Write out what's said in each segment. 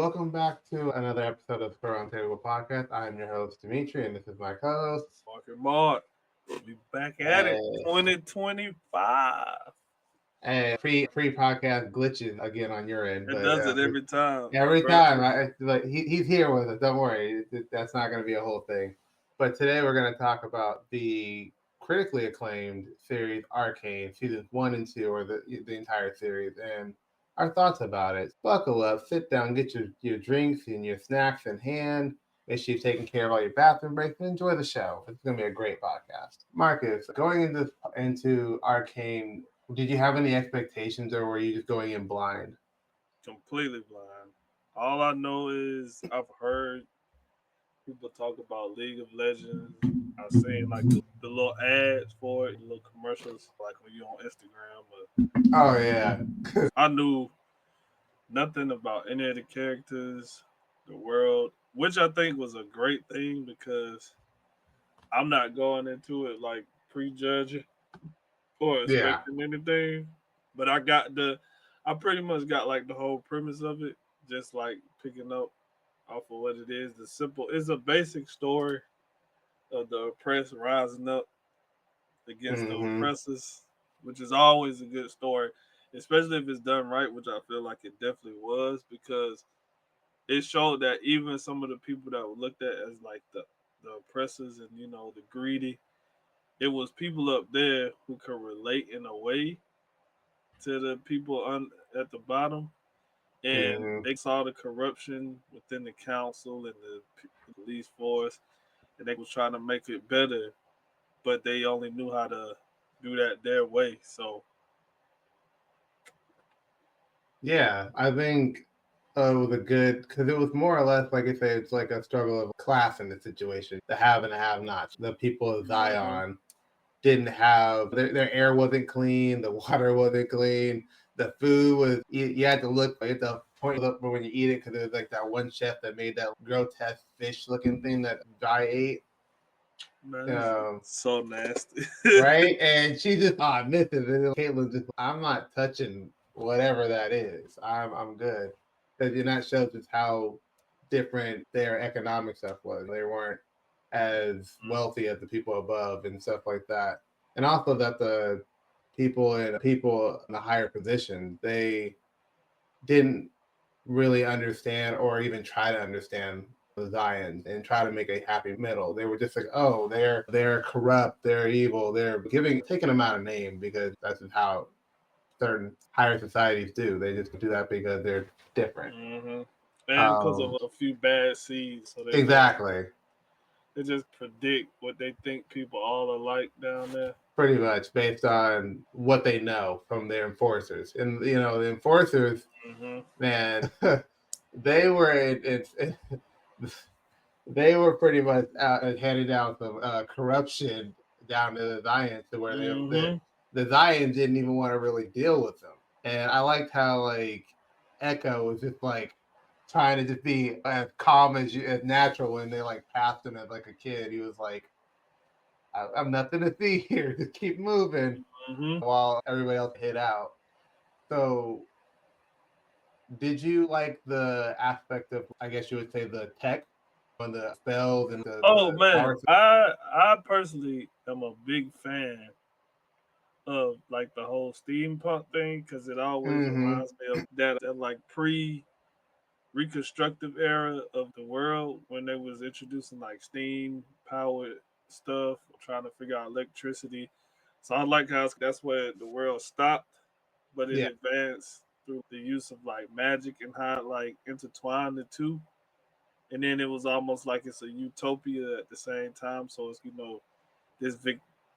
welcome back to another episode of Squirrel Table Podcast. I'm your host, Dimitri, and this is my co-host. Mark. We back at it. Hey, 2025. hey, pre-podcast glitches again on your end, It but does it every time. every time Virtual. he's here with us. Don't worry, that's not going to be a whole thing. But today we're going to talk about the critically acclaimed series Arcane, seasons 1 and 2, or the entire series, and our thoughts about it. Buckle up, sit down, get your drinks and your snacks in hand. Make sure you've taken care of all your bathroom breaks and enjoy the show. It's going to be a great podcast. Marcus, going into Arcane, did you have any expectations, or were you just going in blind? Completely blind. All I know is I've heard people talk about League of Legends. I've seen like the little ads for it, the little commercials, like when you're on Instagram. But Oh yeah. I knew nothing about any of the characters, the world, which I think was a great thing because I'm not going into it like prejudging or Yeah. expecting anything. But I pretty much got like the whole premise of it, just like picking up off of what it is. It's a basic story of the oppressed rising up against the Mm-hmm. oppressors, which is always a good story, especially if it's done right, which I feel like it definitely was, because it showed that even some of the people that were looked at as like the oppressors and the greedy, it was people up there who could relate in a way to the people at the bottom, and Mm-hmm. they saw the corruption within the council and the police force, and they was trying to make it better, but they only knew how to do that their way. So Yeah, I think it was a good because it was more or less like I say, it's like a struggle of class in the situation. The have and the have nots. The people of hmm Zion didn't have their air wasn't clean, the water wasn't clean, the food was you had to look at the point up when you eat it because it was like that one chef that made that grotesque fish looking thing that I ate. man, it's Um, so nasty. right? And she just misses it. Caitlin just, I'm not touching whatever that is. I'm good. Because you're not shows just how different their economic stuff was. They weren't as wealthy as the people above and stuff like that. And also that the people in the higher positions, they didn't really understand or even try to understand the Zions and try to make a happy middle. They were just like, oh, they're corrupt, they're evil, they're taking them out of name because that's just how certain higher societies do. They just do that because they're different. hmm And because of Um, a few bad seeds, so exactly. they just predict what they think people all are like down there. Pretty much based on what they know from their enforcers. And the enforcers, hmm man, they were they were pretty much handing down some corruption down to the Zions to where hmm the Zions didn't even want to really deal with them. And I liked how like Echo was just like trying to just be as calm as natural when they like passed him as like a kid. He was like, I'm nothing to see here. Just keep moving hmm while everybody else hid out. So did you like the aspect of, I guess you would say, the tech on the spells and Oh the man, powers? I personally am a big fan of like the whole steampunk thing because it always Mm-hmm. reminds me of that like pre reconstructive era of the world when they was introducing like steam powered stuff, trying to figure out electricity. So I like how that's where the world stopped, but it Yeah. advanced through the use of like magic and how it like intertwined the two. And then it was almost like it's a utopia at the same time. So it's this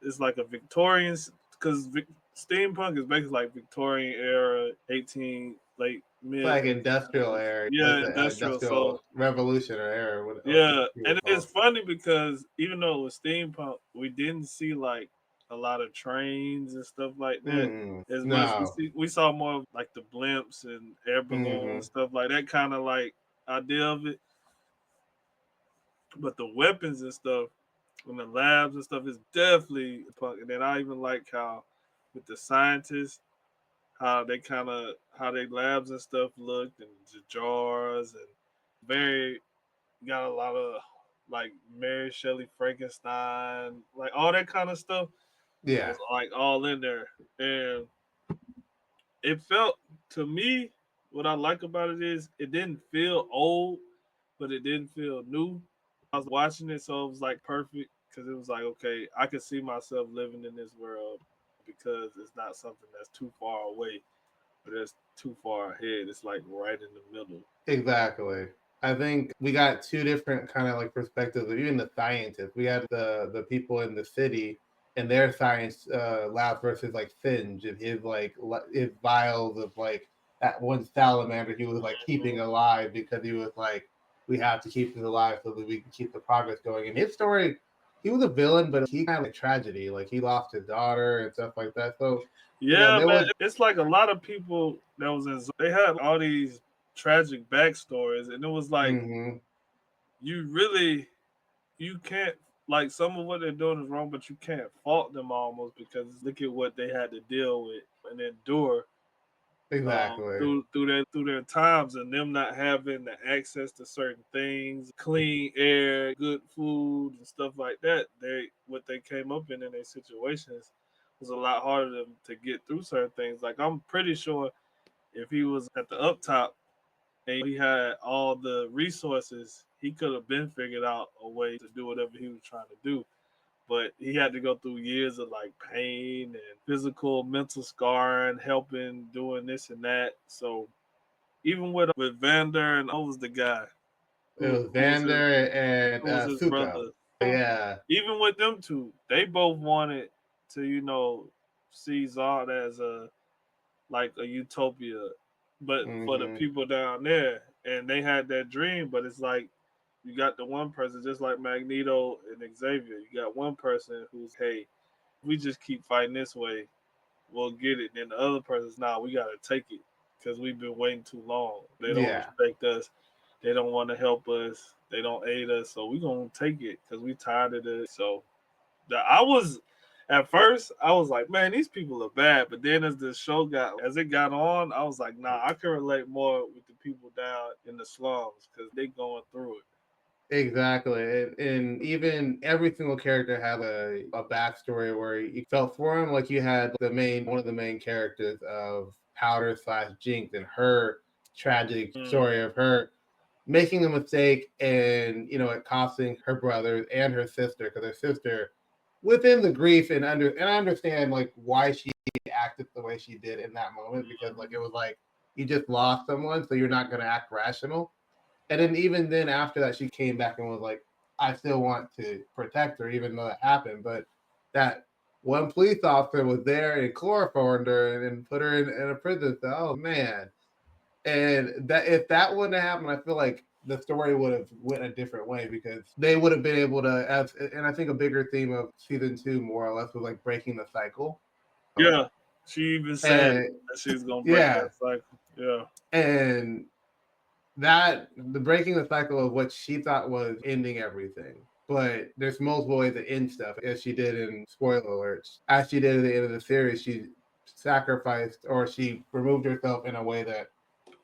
it's like a Victorian because steampunk is basically like Victorian era 18 late It's mid like 1800s. industrial era, like Yeah, the industrial. industrial So revolution or era, what yeah, you and would call it's it. funny because even though it was steampunk, we didn't see like a lot of trains and stuff like that Mm-mm. as much. No. We saw more of like the blimps and air balloons Mm-hmm. stuff like that kind of like idea of it. But the weapons and stuff and the labs and stuff is definitely punk. And then I even like how with the scientists, how they labs and stuff looked and the jars and Very got a lot of like Mary Shelley Frankenstein, like all that kind of stuff Yeah, was like all in there. And it felt to me what I like about it is it didn't feel old, but it didn't feel new. I was watching it, so it was like perfect because it was like, okay, I could see myself living in this world because it's not something that's too far away, but it's too far ahead. It's like right in the middle. exactly. I think we got two different kind of like perspectives of even the scientists. We had the people in the city and their science lab versus like Finge and his like his vials of like that one salamander he was like keeping alive because he was like we have to keep him alive so that we can keep the progress going. And his story, he was a villain, but he kind of like tragedy. Like he lost his daughter and stuff like that. So Yeah, there man, was. it's like a lot of people that was in. They had all these tragic backstories, and it was like Mm-hmm, you really you can't like some of what they're doing is wrong, but you can't fault them almost because look at what they had to deal with and endure exactly. through their times and them not having the access to certain things, clean air, good food, and stuff like that. They what they came up in their situations was a lot harder to get through certain things. Like I'm pretty sure if he was at the up top and he had all the resources, he could have been figured out a way to do whatever he was trying to do. But he had to go through years of like pain and physical, mental scarring, helping, doing this and that. So even with Vander and what was the guy It was who was his Vander and who was his Suko. brother, Yeah. even with them two, they both wanted to see Zod as a like a utopia, but for the Hmm. people down there, and they had that dream, but it's like you got the one person just like Magneto and Xavier. You got one person who's hey, we just keep fighting this way, we'll get it. Then the other person's nah, we gotta take it because we've been waiting too long. They don't Yeah. respect us. They don't want to help us. They don't aid us. So we gonna take it because we tired of this. So I was at first I was like, man, these people are bad. But then as it got on, I was like, nah, I can relate more with the people down in the slums because they going through it. Exactly. And even every single character had a backstory where you felt for him. Like you had one of the main characters of Powder slash Jinx and her tragic Mm, story of her making a mistake and it costing her brother and her sister because her sister within the grief and I understand like why she acted the way she did in that moment because like it was like you just lost someone so you're not going to act rational. And then even then after that she came back and was like I still want to protect her even though it happened, but that one police officer was there and chloroformed her and put her in a prison. So, oh man, and that if that wouldn't have happened, I feel like the story would have went a different way because they would have been able to as and I think a bigger theme of season 2 more or less was like breaking the cycle. yeah, she even said And that she was gonna break yeah, that cycle. Yeah, and that the breaking the cycle of what she thought was ending everything. But there's multiple ways to end stuff, as she did in spoiler alerts. As she did at the end of the series, she sacrificed or she removed herself in a way that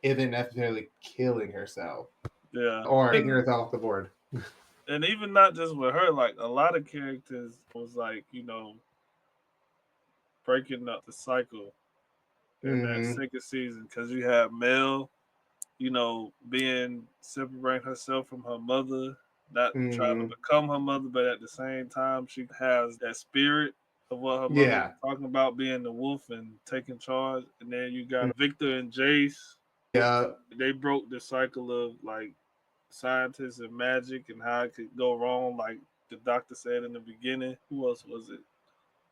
isn't necessarily killing herself yeah, or taking herself off the board. and even not just with her, like a lot of characters was like breaking up the cycle in that Mm-hmm. second season because you have Mel, being separating herself from her mother, not trying to Mm-hmm. become her mother, but at the same time she has that spirit of what her mother was Yeah. talking about, being the wolf and taking charge. And then you got Victor and Jace. Yeah. They broke the cycle of like scientists and magic and how it could go wrong, like the doctor said in the beginning. Who else was it?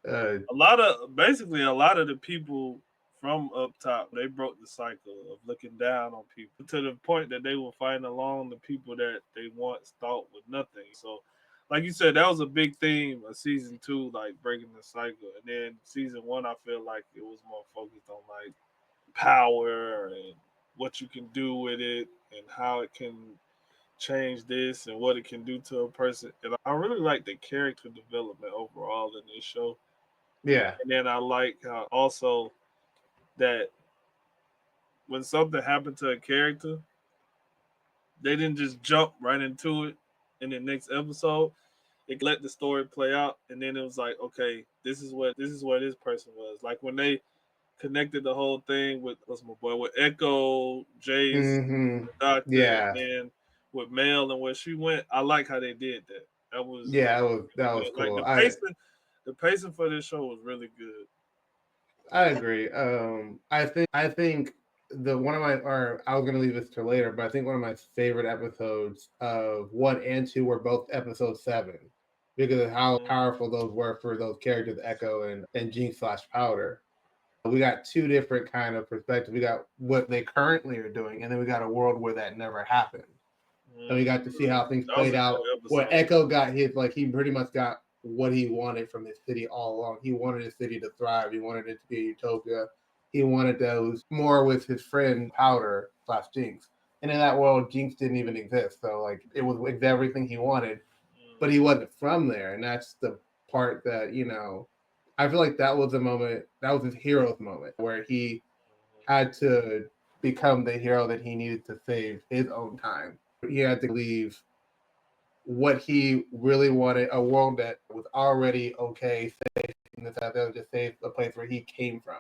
Uh, A lot of the people from up top, they broke the cycle of looking down on people to the point that they were fighting along the people that they once thought were nothing. So like you said, that was a big theme of season 2, like breaking the cycle. And then season 1, I feel like it was more focused on like power and what you can do with it and how it can change this and what it can do to a person. And I really like the character development overall in this show. yeah. And then I like how also that when something happened to a character, they didn't just jump right into it in the next episode. It let the story play out, and then it was like, okay, this is where this person was. Like when they connected the whole thing with what's my boy with Echo, Jace, Mm-hmm. the Doctor, and Yeah. then with Mel and where she went. I like how they did that. That Yeah, was that really was good. Like cool. the pacing for this show was really good. I agree. I think the one of my or I was gonna leave this to later, but I think one of my favorite episodes of one and two were both episode 7 because of how Mm, powerful those were for those characters, Echo and Jinx slash Powder. We got two different kind of perspectives. We got what they currently are doing, and then we got a world where that never happened. And we got to see how things that was played a out. good Where episode. Echo got his, like he pretty much got what he wanted from his city all along. He wanted his city to thrive. He wanted it to be a utopia. He wanted those more with his friend Powder slash Jinx. And in that world, Jinx didn't even exist. So like it was everything he wanted, but he wasn't from there. And that's the part that, I feel like that was the moment, that was his hero's moment where he had to become the hero that he needed to save his own time. He had to leave what he really wanted, a world that was already okay, safe, and this out there, just save the place where he came from.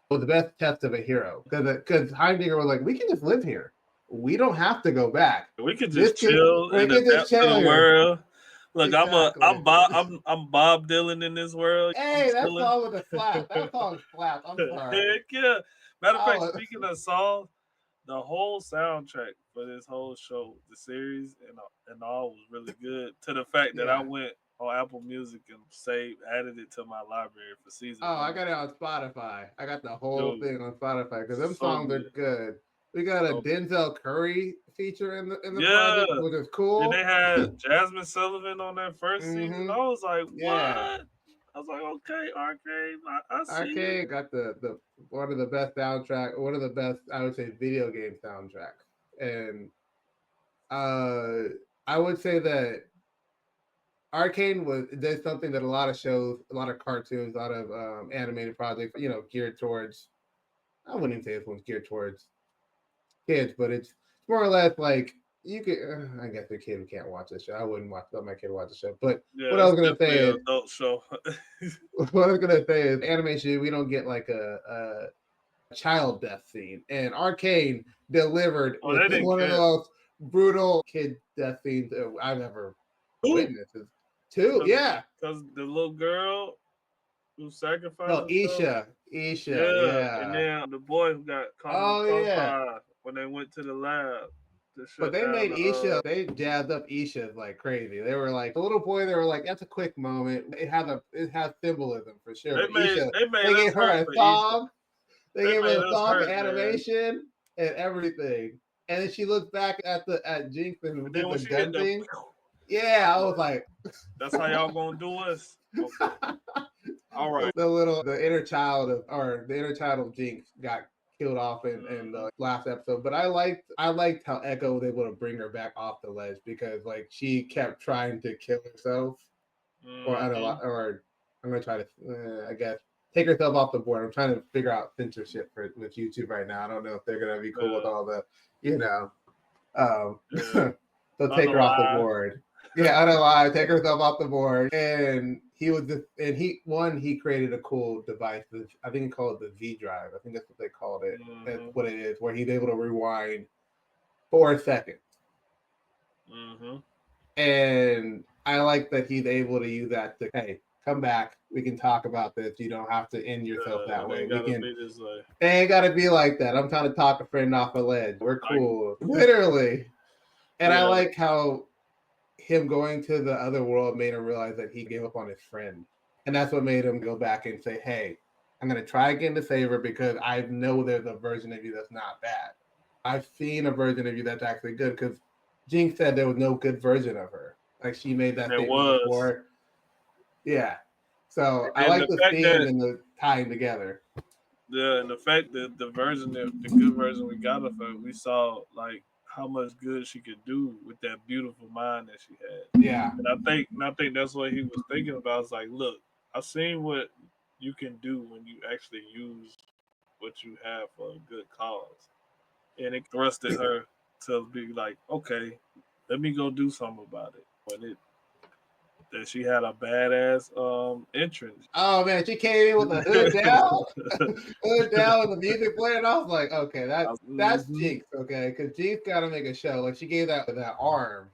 It was the best test of a hero because Heimdall was like, we can just live here. We don't have to go back. We could This just can chill we and can just adapt to chill the here. world. Look, Exactly. I'm Bob Dylan in this world. I'm Hey, that chilling. song with a slap. That song slapped. I'm sorry. Heck yeah. Matter of fact, Oh, speaking of songs, the whole soundtrack for this whole show, the series and all was really good. To the fact that I yeah. went on Apple Music and added it to my library for season Oh, I one. got it on Spotify. I got the whole Dude, thing on Spotify because them so songs are good. good. We got a So Denzel Curry feature in the yeah. project, which is Then they cool. had Jasmine Sullivan on that first season. Mm-hmm. I was like, Yeah. what? I was like, okay, Arcane, I see it. Arcane got the one of the best soundtrack, one of the best I would say video game soundtracks, and uh, I would say that Arcane was there's something that a lot of shows, a lot of cartoons, a lot of animated projects, geared towards. I wouldn't even say this one's geared towards kids, but it's more or less like you could. I guess a kid who can't watch this show. I wouldn't let my kid watch the show. But Yeah, what I it's was gonna say definitely an is, adult show. what I was gonna say is, animation we don't get like a child death scene, and Arcane delivered Oh, with they didn't one of the care. most brutal kid death scenes I've ever Who? witnessed. Two, yeah. Because the little girl who sacrificed No, herself. Isha, Yeah, and yeah. then the boy who got caught in the Oh yeah. crossfire when they went to the lab to But shut they down made the. They jazzed up Isha like crazy. They were like the little boy. They were like, that's a quick moment. It has symbolism for sure. But Isha, They made they us gave her hurt a for Isha. song. They They gave made her a us song, hurt, man. animation, and everything. And then she looked back at Jinx and And did then when the she hit gun the, thing. Yeah, I was like, that's how y'all gonna do us. Okay, all right. the inner child of Jinx got killed off in Mhm. the last episode. But I liked how Echo was able to bring her back off the ledge because like she kept trying to kill herself, or I don't know, Mhm. or I'm gonna try to I guess take herself off the board. I'm trying to figure out censorship with YouTube right now. I don't know if they're gonna be cool with Yeah, all the you know um, yeah. so I take know her off the why. board. Yeah, I don't lie. Take herself off the board, and he created a cool device. I think he called it the Z Drive. I think that's what they called it. That's Mhm. what it is, where he's able to rewind 4 seconds. Mhm. And I like that he's able to use that to hey, come back. We can talk about this. You don't have to end yourself that It way. ain't We gotta can. be this way. It ain't gotta be like that. I'm trying to talk a friend off a ledge. We're Like, cool, literally. And I yeah, like how him going to the other world made him realize that he gave up on his friend. And that's what made him go back and say, hey, I'm going to try again to save her because I know there's a version of you that's not bad. I've seen a version of you that's actually good because Jinx said there was no good version of her. Like she made that and it statement was. before. Yeah. So I And like the the fact theme that and the tying together. the fact that the good version we got of her, we saw like how much good she could do with that beautiful mind that she had. Yeah. And I think that's what he was thinking about. It's like, look, I've seen what you can do when you actually use what you have for a good cause, and it thrusted her. to be like, okay, let me go do something about it. When it that she had a badass entrance. Oh man, she came in with the hood down, hood down, and the music playing. I was like, okay, that's Mhm. Jinx, okay, because Jinx got to make a show. Like she gave that arm,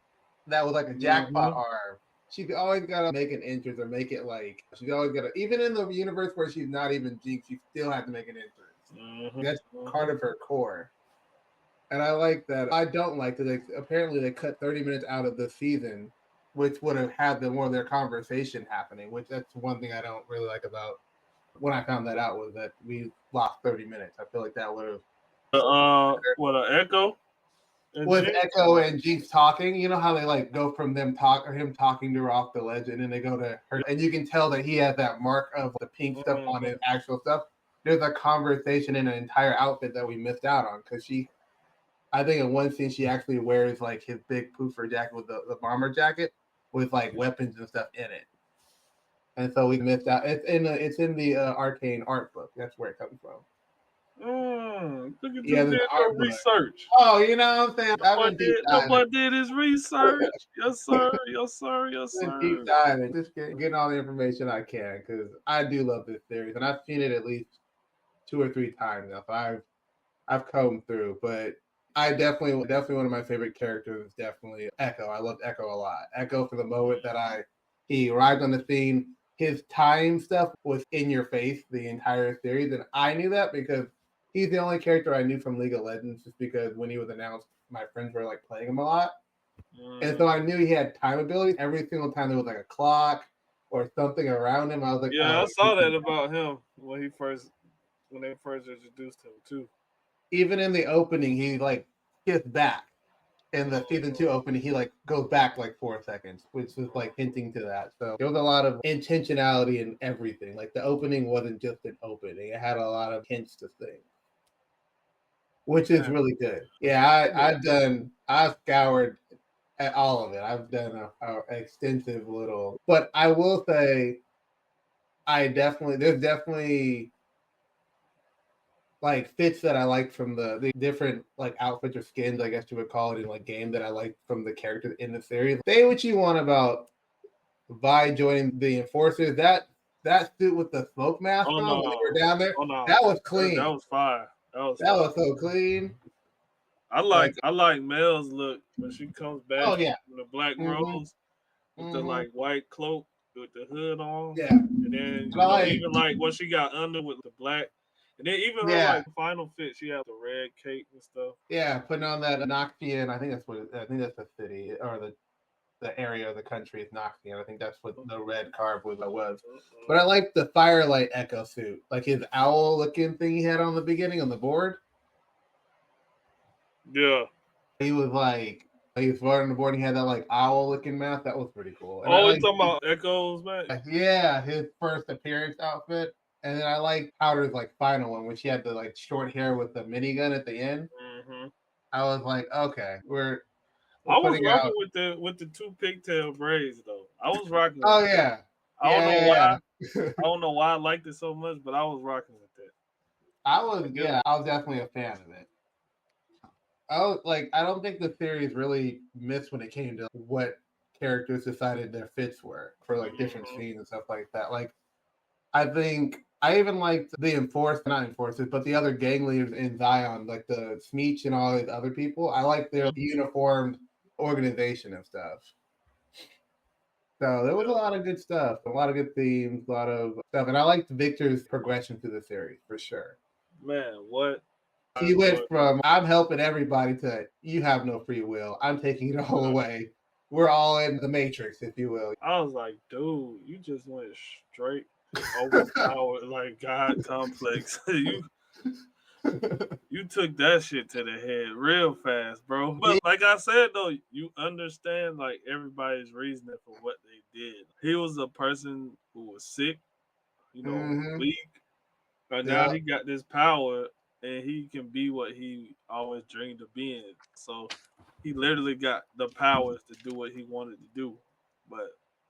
that was like a jackpot Mhm. arm. She always got to make an entrance or make it like she's always got to. Even in the universe where she's not even Jinx, she still had to make an entrance. Mhm. That's part Mhm. of her core. And I like that. I don't like that. Apparently, they cut 30 minutes out of the season, which would have had more of their conversation happening. Which that's one thing I don't really like about when I found that out was that we lost 30 minutes. I feel like that would have What a Echo and with Jinx. Echo and Jinx talking. You know how they like go from them talk or him talking to her off the ledge, and then they go to her, and you can tell that he has that mark of the pink stuff on his Mhm. actual stuff. There's a conversation in an entire outfit that we missed out on because I think in one scene she actually wears like his big poofer jacket with the bomber jacket with like weapons and stuff in it, and so we missed out. It's in the Arcane art book. That's where it comes from. Look at Yeah, you there's did an your art book. research. Oh, you know what I'm saying? I've been deep The diving. boy did his research. Yes, sir. Yes, sir. Yes, I've been deep sir. diving, just getting all the information I can because I do love this series, and I've seen it at least 2 or 3 times now. So I've combed through, but I definitely one of my favorite characters is definitely Echo. I loved Echo a lot. Echo for the moment that he arrived on the scene. His time stuff was in your face the entire series, and I knew that because he's the only character I knew from League of Legends. Just because when he was announced, my friends were like playing him a lot, and so I knew he had time abilities. Every single time there was like a clock or something around him, I was like, Yeah, oh, I saw that about him when they first introduced him too. even in the opening, he like gets back. In the season 2 opening, he like goes back like 4 seconds, which is like hinting to that. So there was a lot of intentionality in everything. Like the opening wasn't just an opening; it had a lot of hints to things, which is Man, really good. Yeah, I've scoured at all of it. I've done a extensive little, but I will say there's definitely like fits that I like from the different like outfits or skins, I guess you would call it in like game that I like from the characters in the series. Say what you want about Vi joining the Enforcers. That suit with the smoke mask oh on when they were no, down there, oh no, that was that clean. was fire. That was That fire. was so clean. Like, I like Mel's look when she comes back oh yeah. in the black Mm-hmm. rose with the Mm-hmm. like white cloak with the hood on, Yeah. and then And I like, even like what she got under with the black, and then even her yeah. like final fit, she had the red cape and stuff. Yeah, putting on that Noxian, I think that's the city or the area of the country is Noxian. I think that's what the red carb was. But I like the Firelight Echo suit, like his owl looking thing he had on the beginning on the board. Yeah. He was like he was running the board. And he had that like owl looking mask. That was pretty cool. And I Oh, you like talking about Echoes, man? yeah his first appearance outfit. And then I like Powder's like final one, which he had the like short hair with the minigun at the end. Hmm. I was like, okay, we're I was putting rocking out. with the two pigtail braids though. I was rocking with Oh that. yeah, I don't know yeah. why. I don't know why I liked it so much, but I was rocking with that. Like it, I was definitely a fan of it. I don't think the series really missed when it came to what characters decided their fits were for like different mhm. scenes and stuff like that. Like I think I even liked the not enforcers, but the other gang leaders in Zion, like the Smeech and all these other people. I like their uniformed organization and stuff. So there was a lot of good stuff, a lot of good themes, a lot of stuff, and I liked Victor's progression through the series for sure. Man, what I He went enjoyed that. from I'm helping everybody to you have no free will. I'm taking it all Uh, away. We're all in the matrix, if you will. I was like, dude, you just went straight overpowered like God complex. You took that shit to the head real fast, bro. But like I said though, you understand like everybody's reasoning for what they did. He was a person who was sick, Mm-hmm. weak, but now Yeah, he got this power and he can be what he always dreamed of being. So he literally got the powers to do what he wanted to do. But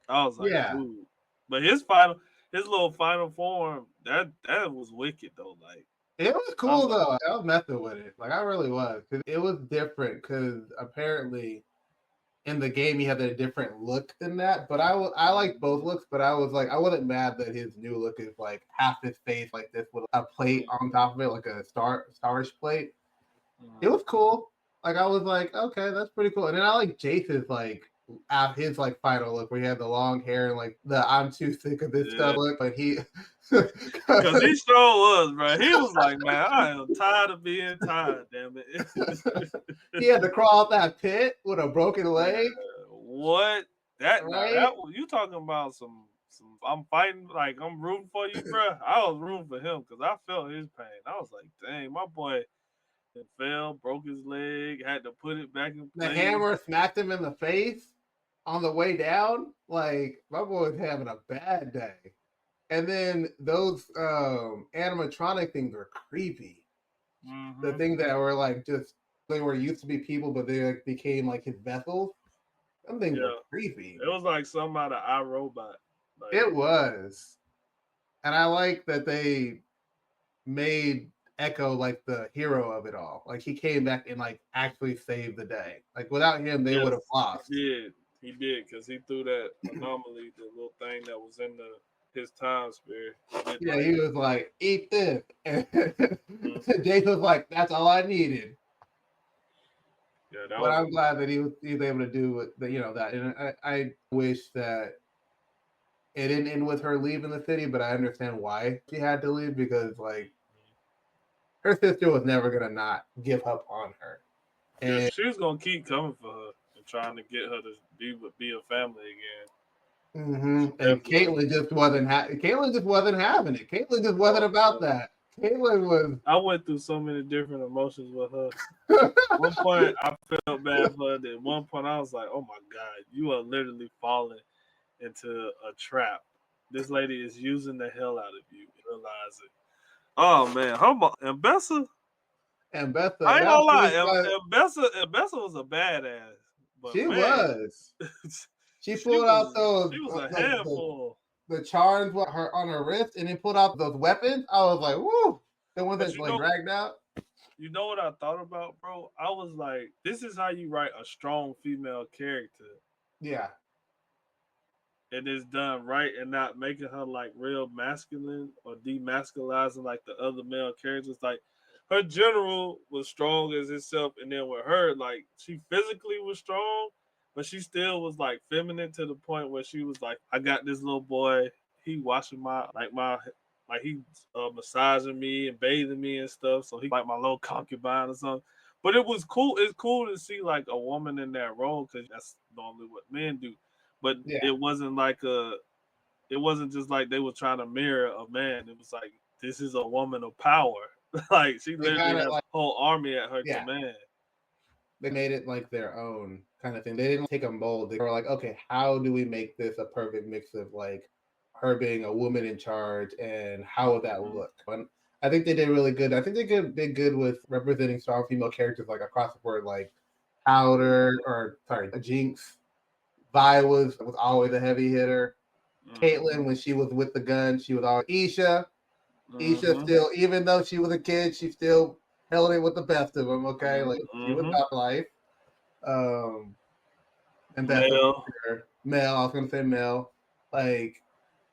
I was like, yeah, dude. But his little final form, that was wicked though. Like It was I'm cool though. I was messing with it. Like I really was. Cause it was different because apparently in the game he had a different look than that. But I like both looks, but I was like I wasn't mad that his new look is like half his face like this with a plate on top of it, like a starish plate. It was cool. Like I was like, okay, that's pretty cool. And then I like Jace's like at his like final look where he had the long hair and like the I'm too sick of this yeah. stuff look, but he Cause he sure was, bro. He was like, man, I am tired of being tired, damn it. he had to crawl out that pit with a broken Man, leg, what? That now right? that you talking about some I'm fighting like I'm rooting for you, bro. I was rooting for him because I felt his pain. I was like, dang, my boy fell, broke his leg, had to put it back in The place. hammer smacked him in the face on the way down. Like my boy was having a bad day. And then those animatronic things were creepy. The Mm-hmm. things that were like just they were used to be people, but they like, became like his vessels. Some things were Yeah. creepy. It was like something out of iRobot. Like, It was, and I like that they made Echo like the hero of it all. Like he came back and like actually saved the day. Like without him, they would have yes, he lost. did. He did because he threw that anomaly, the little thing that was in his time sphere. It, Yeah, like, he was like, "Eat this," and mm, Jason was like, "That's all I needed." yeah, that But was I'm glad that he was able to do the, that. And I wish that it didn't end with her leaving the city, but I understand why she had to leave because like her sister was never gonna not give up on her. yeah. And She was gonna keep coming for her and trying to get her to be a family again. She and definitely. Caitlyn just wasn't having it. Caitlyn just wasn't Oh about man, that. Caitlyn I went through so many different emotions with her. was One point I felt bad for her. Then one point I was like, "Oh my god, you are literally falling into a trap. This lady is using the hell out of you. Realize it." Oh man, and Bessa, and Betha, I and ain't that was gonna lie, pretty fun. And Bessa was a badass, but She man, was. She pulled out those she was a handful. the charms with her on her wrist, and then pulled out those weapons. I was like, "Woo!" The ones But that like dragged out. you know what I thought about, bro? I was like, this is how you write a strong female character, Yeah, and it's done right, and not making her like real masculine or demasculizing like the other male characters. Like her general was strong as itself, and then with her, like she physically was strong, but she still was like feminine to the point where she was like, I got this little boy, he washing my like he massaging me and bathing me and stuff, so he like my little concubine or something. But it was cool. It's cool to see like a woman in that role because that's normally what men do. But yeah. it wasn't like it wasn't just like they were trying to mirror a man. It was like this is a woman of power. Like she They literally kind of has like a whole army at her yeah, command. they made it like their own kind of thing. They didn't take a mold. They were like, okay, how do we make this a perfect mix of like her being a woman in charge and how would that Mhm. look? And I think they did really good. I think did good with representing strong female characters like across the board, like Powder or sorry, Jinx. Vi was always a heavy hitter. Mhm. Caitlyn, when she was with the gun, she was always Isha. Isha Mhm. still, even though she was a kid, she still held it with the best of them. Okay, like she was Mhm. about life. Um, and that's a Male. sure. Mel. I was gonna say Mel. Like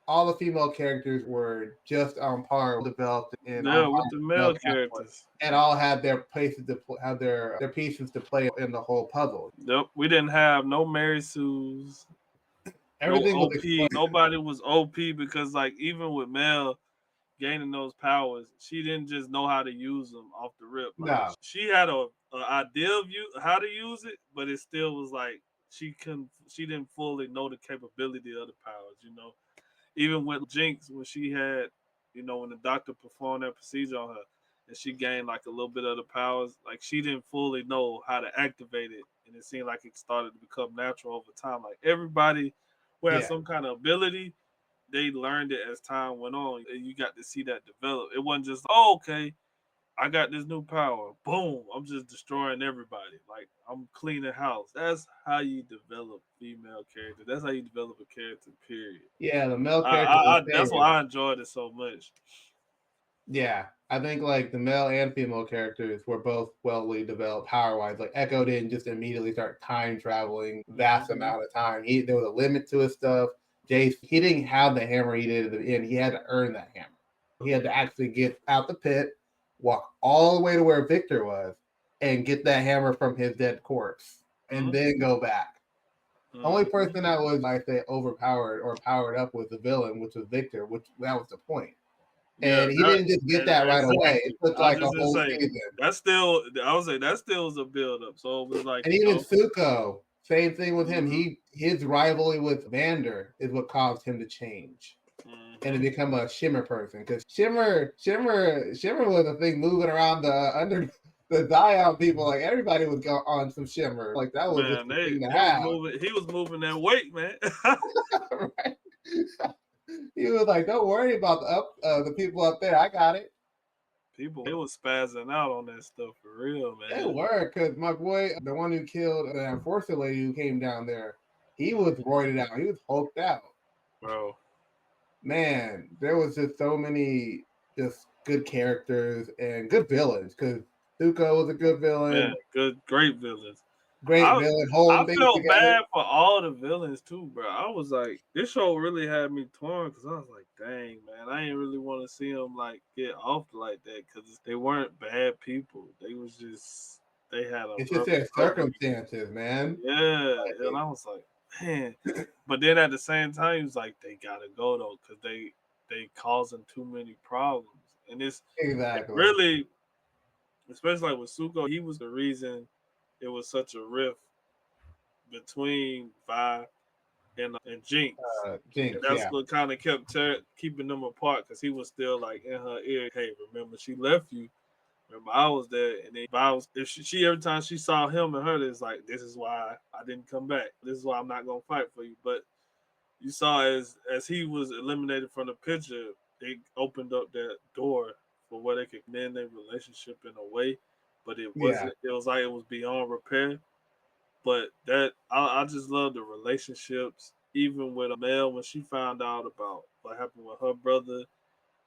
all the female characters were just on par developed and on Yeah, par with the with the male male counterparts, characters. and all had their places to have their pieces to play in the whole puzzle. Yep. We didn't have no Mary Sue's, no Everything was OP. explained. Nobody was OP because like even with Mel gaining those powers, she didn't just know how to use them off the rip. Like No, she had a idea of how to use it, but it still was like she didn't fully know the capability of the powers. Even with Jinx when she had, when the doctor performed that procedure on her and she gained like a little bit of the powers, like she didn't fully know how to activate it, and it seemed like it started to become natural over time. Like everybody who has yeah, some kind of ability, they learned it as time went on, and you got to see that develop. It wasn't just, oh, okay, I got this new power, boom, I'm just destroying everybody. Like I'm cleaning house. That's how you develop female characters. That's how you develop a character. Period. yeah. The male character was That's saved. why I enjoyed it so much. Yeah, I think like the male and female characters were both well developed power wise. Like Echo didn't just immediately start time traveling vast Mm-hmm. amount of time. There was a limit to his stuff. Jace, he didn't have the hammer he did at the end. He had to earn that hammer. He had to actually get out the pit, walk all the way to where Victor was, and get that hammer from his dead corpse, and then go back. Only Mm-hmm. person that was, I say, overpowered or powered up was the villain, which was Victor, which that was the point. Yeah, And he didn't just get that right away. It exactly. took I was like a just gonna whole say season. that's still. I would say that still is a build up. So it was like, And you even know, Suko, same thing with him. mm-hmm, His rivalry with Vander is what caused him to change and to mm-hmm. become a Shimmer person. Because Shimmer was a thing moving around the under the Zion people. Like everybody would go on some Shimmer. Like that was just Man, the thing to they was have. moving. He was moving that weight, man. Right? He was like, "Don't worry about the people up there. I got it." People, they was spazzing out on that stuff for real, They man. were, because my boy, the one who killed the enforcer lady who came down there, he was roided out. He was hulked out. Bro. Man, there was just so many just good characters and good villains. Because Zuko was a good Man, villain, great villains. great I villain, holding I things felt together. bad for all the villains too, bro. I was like, this show really had me torn because I was like, dang, man, I ain't really want to see them like get off like that because they weren't bad people. They was just they had a It's just rough their upbringing. circumstances, man. Yeah, and Like, I was like, man. But then at the same time, he was like, they gotta go though because they causing too many problems, and it exactly. really, especially like with Suko, he was the reason it was such a rift between Vi and Jinx. And Jinx, that's yeah. what kind of kept keeping them apart because he was still like in her ear, hey, remember she left you. Remember I was there, and then Vi was. If she every time she saw him and her, it's like this is why I didn't come back. This is why I'm not gonna fight for you. But you saw as he was eliminated from the picture, it opened up that door for where they could mend their relationship in a way. But it Yeah. wasn't. It was like it was beyond repair. But that I just love the relationships, even with Mel when she found out about what happened with her brother.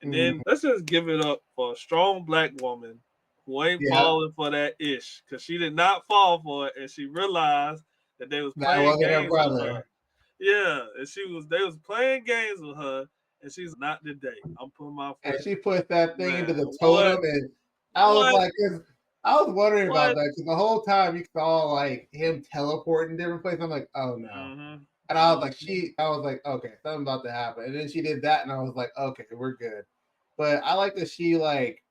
And Mm, then let's just give it up for a strong black woman who ain't yeah. falling for that ish. Cause she did not fall for it and she realized that they was That playing wasn't her games with her. brother. Yeah. And they was playing games with her and she's not today. I'm putting my And foot. she put that thing into Man, the what? totem, and I was What? like, cause I was wondering about What? that because the whole time you saw like him teleporting different places. I'm like, oh no. Mm-hmm. And Mm-hmm. I was like, okay, something about to happen. And then she did that, and I was like, okay, we're good. But I like that she like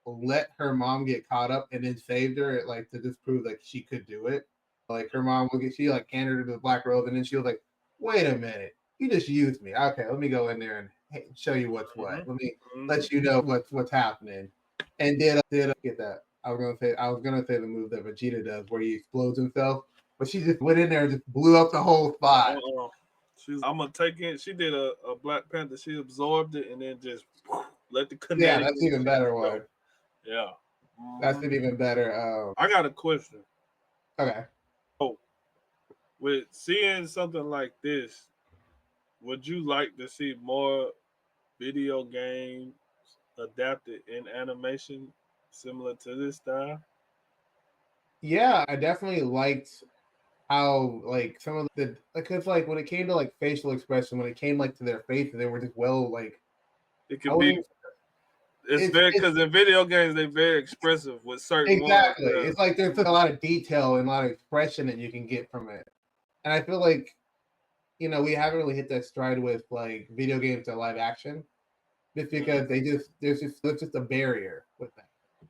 let her mom get caught up and then saved her, like to just prove like she could do it. Like her mom would get, she like handed her the black rose, and then she was like, "Wait a minute, you just used me. Okay, let me go in there and show you what's what. Let me Mm-hmm. let you know what's happening." And did get that? I was gonna say the move that Vegeta does, where he explodes himself, but she just went in there and just blew up the whole spot. I'm gonna take it. She did a Black Panther. She absorbed it and then just let the Yeah, kinetic that's even energy better go. one. Yeah. That's Hmm. an even better. I got a question. Okay. Oh, with seeing something like this, would you like to see more video games adapted in animation similar to this style? Yeah, I definitely liked how like some of the because like when it came to like facial expression, when it came like to their faces, they were just well like It I could be. wouldn't. It's very It's because in video games they're very expressive with certain ones. exactly. Yeah. It's like there's like a lot of detail and a lot of expression that you can get from it, and I feel like we haven't really hit that stride with like video games to live action, just because Mhm. there's just a barrier with that.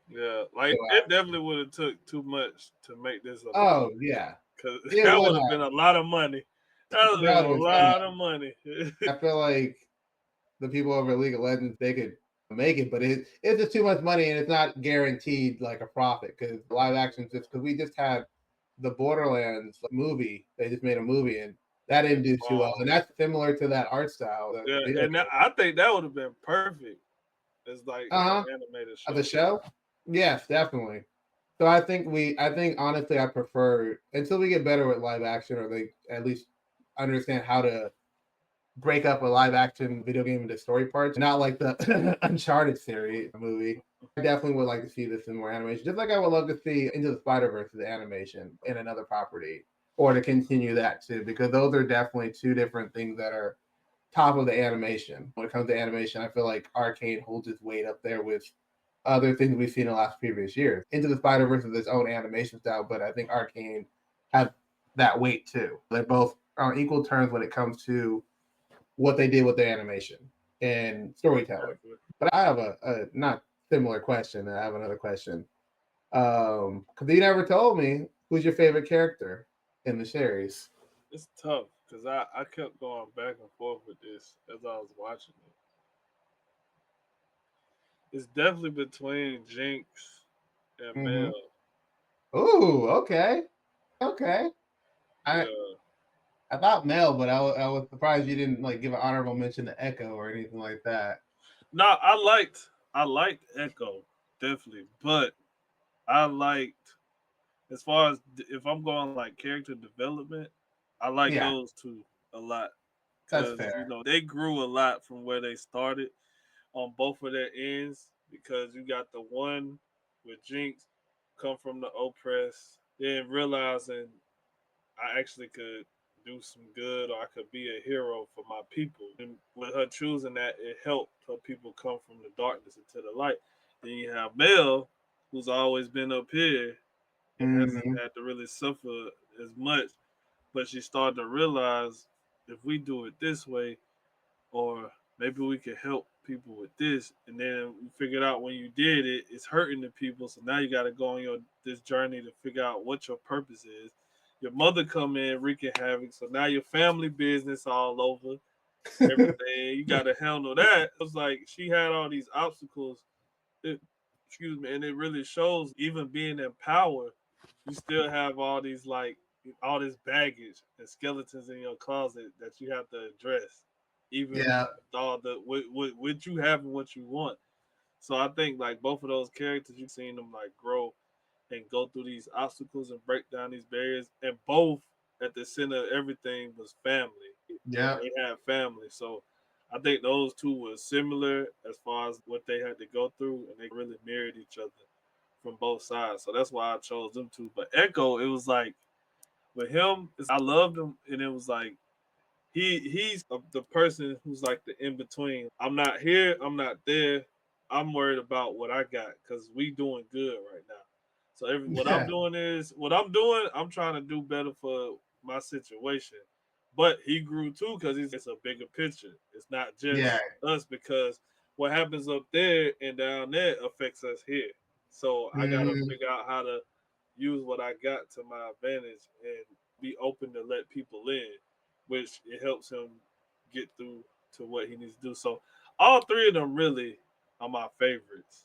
Yeah, So, like it definitely would have took too much to make this a movie oh yeah, because it that would would have been have. a lot of money. That would have been That a would have been so lot much. of money. I feel like the people over League of Legends they could make it, but it's just too much money and it's not guaranteed like a profit because live action just because we just had the Borderlands movie. They just made a movie and that didn't do too well, Um, and that's similar to that art style, the yeah, video and game. I think that would have been perfect as like Uh huh. an animated Of the show. show, yes, definitely. So I think honestly, I prefer until we get better with live action or they at least understand how to break up a live action video game into story parts, not like the Uncharted series movie. I definitely would like to see this in more animation, just like I would love to see Into the Spider-Verse the animation in another property, or to continue that too, because those are definitely two different things that are top of the animation. When it comes to animation, I feel like Arcane holds its weight up there with other things we've seen in the last previous years. Into the Spider-Verse is its own animation style, but I think Arcane has that weight too. They're both on equal terms when it comes to what they did with their animation and storytelling. But I have a not similar question. I have another question. Because you never told me who's your favorite character in the series. It's tough because I kept going back and forth with this as I was watching it. It's definitely between Jinx and Mm-hmm. Mel. Ooh, okay, okay. I Yeah. I thought Mel, but I was surprised you didn't like give an honorable mention to Echo or anything like that. No, I liked Echo definitely, but I liked as far as if I'm going like character development, I like Yeah, those two a lot that's because fair. they grew a lot from where they started on both of their ends because you got the one with Jinx come from the oppressed, then realizing I actually could do some good or I could be a hero for my people. And with her choosing that, it helped her people come from the darkness into the light. Then you have Mel, who's always been up here and hasn't Mm-hmm. had to really suffer as much, but she started to realize if we do it this way, or maybe we could help people with this, and then you figured out when you did it, it's hurting the people. So now you got to go on your this journey to figure out what your purpose is. Your mother come in wreaking havoc, so now your family business all over everything. You got to handle that. It's like she had all these obstacles. It, excuse me, and it really shows. Even being in power, you still have all these like all this baggage and skeletons in your closet that you have to address, even Yeah, with all the with you having what you want. So I think like both of those characters, you've seen them like grow and go through these obstacles and break down these barriers, and both at the center of everything was family. yeah, They had family, so I think those two were similar as far as what they had to go through, and they really mirrored each other from both sides. So that's why I chose them two. But Echo, it was like with him, I loved him, and it was like he's the person who's like the in between. I'm not here, I'm not there. I'm worried about what I got because we doing good right now. So what I'm yeah, doing is what I'm doing. I'm trying to do better for my situation. But he grew too because it's a bigger picture. It's not yeah. just us because what happens up there and down there affects us here. So I gotta Mm, figure out how to use what I got to my advantage and be open to let people in, which it helps him get through to what he needs to do. So all three of them really are my favorites.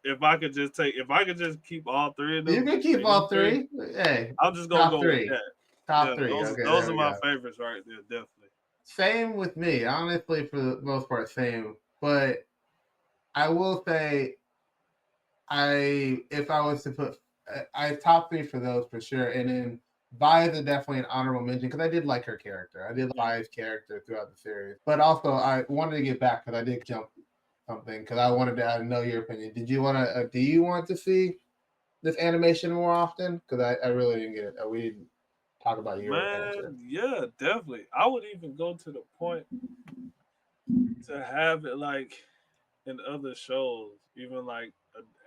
If I could just if I could just keep all three of you them, can keep say them all three, three. Hey, I'm just gonna top go with three, that. top Yeah, three. Okay, those there are we my go. favorites right there, definitely. Same with me, honestly, for the most part, same. But I will say, if I was to put, I top three for those for sure, and then Vi is definitely an honorable mention because I did like her character. I did like Mm. Vi's character throughout the series, but also I wanted to get back because I did jump something because I wanted to know your opinion. Did you want to? Do you want to see this animation more often? Because I really didn't get it. We didn't talk about your answer. Man, yeah, definitely. I would even go to the point to have it like in other shows, even like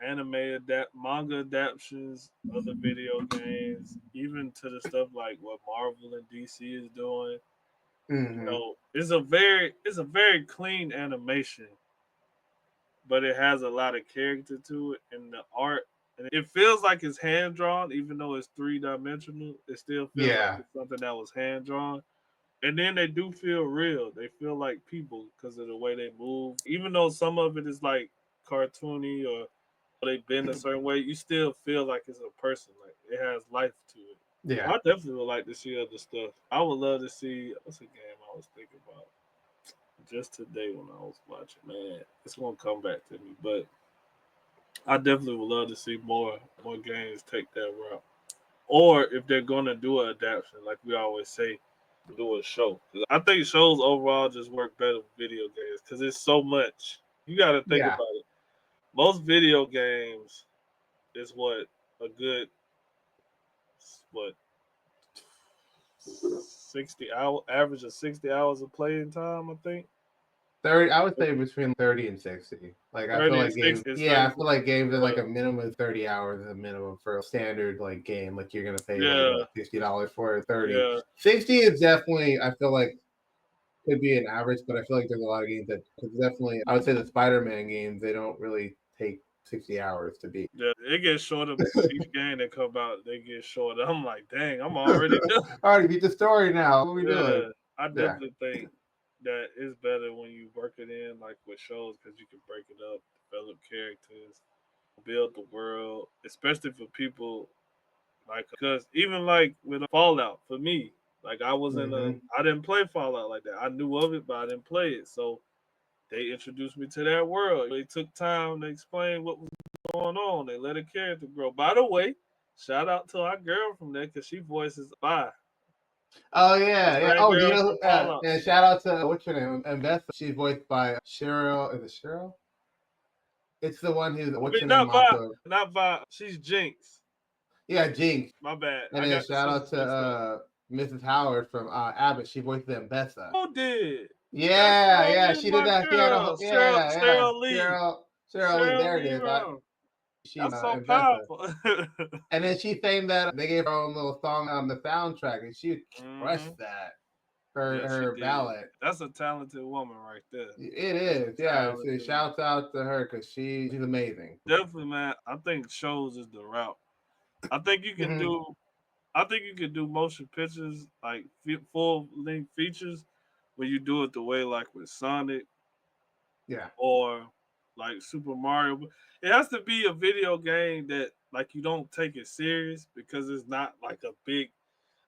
anime manga adaptations, other video games, even to the stuff like what Marvel and DC is doing. Mm-hmm. It's a very clean animation, but it has a lot of character to it and the art. And it feels like it's hand drawn, even though it's 3 dimensional. It still feels like Yeah. it's something that was hand drawn. And then they do feel real. They feel like people because of the way they move. Even though some of it is like cartoony or they bend a certain way, you still feel like it's a person. Like it has life to it. Yeah. I definitely would like to see other stuff. I would love to see what's a game I was thinking about just today when I was watching. Man, it's gonna come back to me, but I definitely would love to see more games take that route. Or if they're gonna do an adaptation, like we always say, do a show. I think shows overall just work better with video games because it's so much. You got to think Yeah, about it. Most video games is a good what 60 hour average of 60 hours of playing time. I think 30. I would say between 30 and 60. Like I feel 30 and like games. 60 is Yeah, 30. I feel like games are like a minimum of 30 hours is a minimum for a standard like game. Like you're gonna pay like Yeah, what $60 for it. 30. yeah, 60 is definitely. I feel like could be an average, but I feel like there's a lot of games that because definitely I would say the Spider-Man games they don't really take 60 hours to beat. yeah. It gets shorter each game that come out. They get shorter. I'm like, dang, I'm already done. I already beat the story now. What are we doing? Yeah, I Yeah. definitely think that it's better when you work it in like with shows because you can break it up, develop characters, build the world, especially for people like because even like with Fallout for me, like Hmm. I didn't play Fallout like that. I knew of it, but I didn't play it. So they introduced me to that world. They took time to explain what was going on. They let a character grow. By the way, shout out to our girl from there because she voices Vi. Oh The yeah, yeah. same Oh, do you girl know? from Fallout. And shout out to what's her name? And Beth. She's voiced by Cheryl. Is it Cheryl? It's the one who's I what's mean, her name also. not Vi. She's Jinx. Yeah, Jinx. My bad. And I then got the shout out sisters to mixed up. Mrs. Howard from Abbott. She voiced Bessa. Who did? That's Yeah, yeah. really She did my that. She had a girl, yeah, yeah. Cheryl Lee. Cheryl Lee. Cheryl There it Lee is. Brown. She's That's so Bessa. powerful. And then she sang that they gave her own little song on the soundtrack, and she Hmm. crushed that. Yeah, she Her did. ballad. That's a talented woman right there. It That's is, a yeah. So talented woman. shouts out to her because she's amazing. Definitely, man. I think shows is the route. I think you can Hmm. do. I think you can do motion pictures like full length features when you do it the way like with Sonic Yeah. or like Super Mario. It has to be a video game that like you don't take it serious because it's not like a big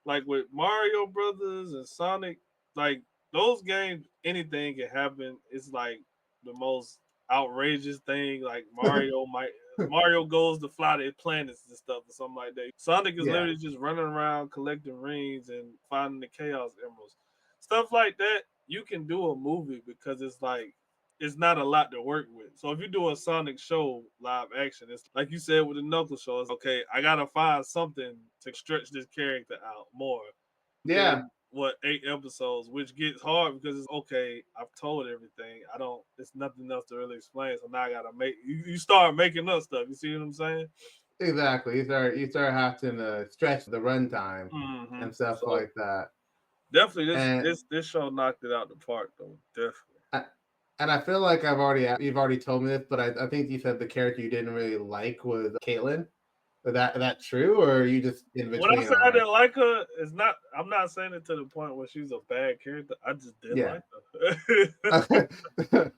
like with Mario Brothers and Sonic, like those games, anything can happen. It's like the most outrageous thing. Like Mario goes to fly to planets and stuff or something like that. Sonic is Yeah. literally just running around collecting rings and finding the Chaos Emeralds, stuff like that. You can do a movie because it's like it's not a lot to work with. So if you do a Sonic show live action, it's like you said with the Knuckles show. It's okay. I gotta find something to stretch this character out more Yeah. than what 8 episodes, which gets hard because it's okay. I've told everything. I don't. It's nothing else to really explain. So now I gotta make. You start making up stuff. You see what I'm saying? Exactly. You start having to stretch the runtime Mm-hmm. and stuff So like that. definitely, And this show knocked it out the park though. Definitely. I, and I feel like you've already told me this, but I think you said the character you didn't really like was Caitlyn. Is that true, or are you just in When I between say on I her? didn't like her, it's not. I'm not saying it to the point where she's a bad character. I just didn't Yeah. like her.